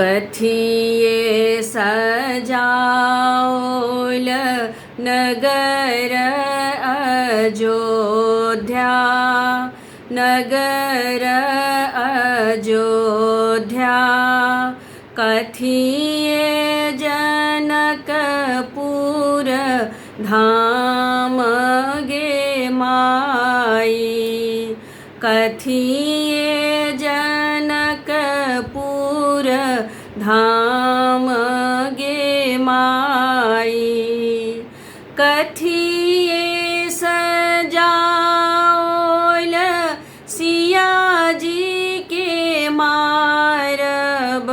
कथिये सजाओल नगर अयोध्या, नगर अयोध्या। कथिये जनकपुर धाम गे माई, कथिये जनकपुर धाम गे माई। कथिये सजाओल सिया जी के मारब,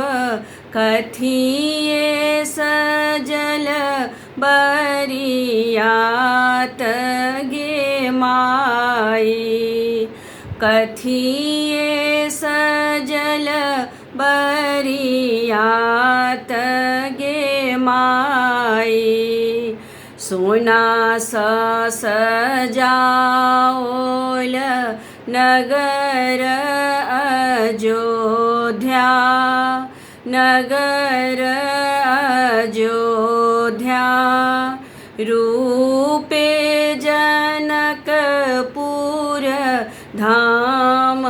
कथिये सजल बरियात गे माई, कथिये सजल बरियात गे माई। सोना सजाओल नगर अयोध्या, नगर अयोध्या। रूपे जनकपुर धाम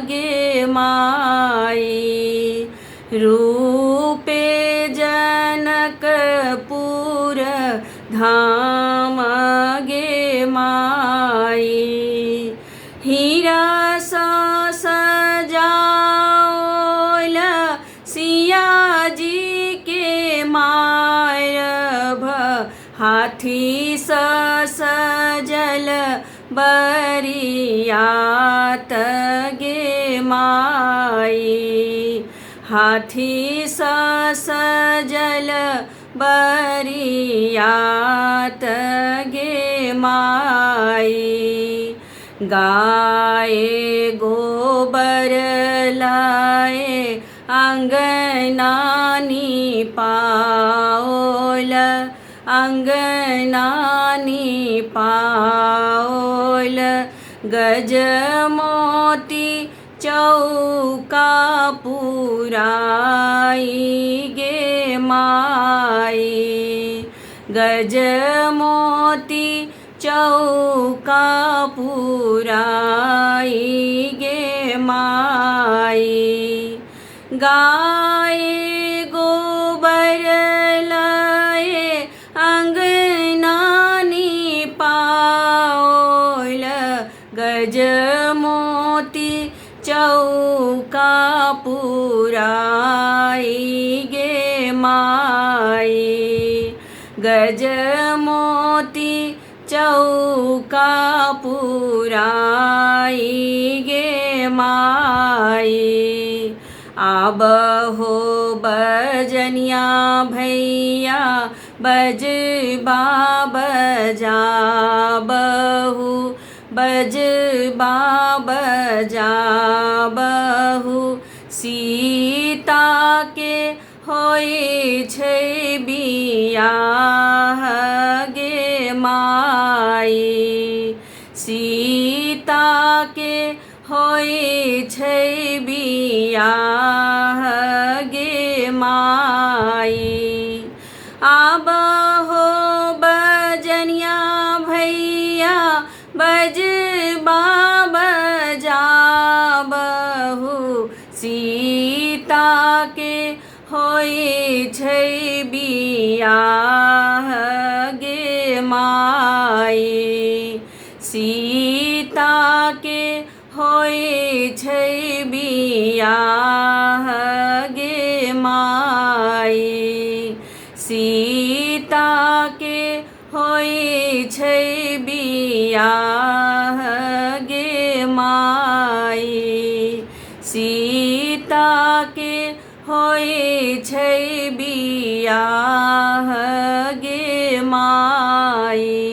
गे माई, रूपे जनकपुर धाम गे माई। हीरा सजाओल सिया जी के मारब, हाथी सजल बरियात गे माई, हाथी सजल बरियात गे माई। गाए गोबर लाए अंगना निपाओल, अंगना निपाओल। गजमोती चौका पुराई गे माई, गजमोती चौका पुराई गे माई। गाए गोबर लाए अंगना निपाओल, गजमोती चौका पुराई गे माई, गजमोती चौका पुराई गे माई। आबहो बजनिया भैया बजबा बजाबहु, बजबा बजाबहु। सीता के होय छै बियाह गे माई, सीता के होय छै बियाह गे माई। आबहो बजनिया भैया बजबा बजाबहु, सीता के होय छै बियाह गे माई, सीता के होय छै बियाह गे माई, सीता के होय छै बियाह गे माई, सीता के होय छै बियाह गे माई।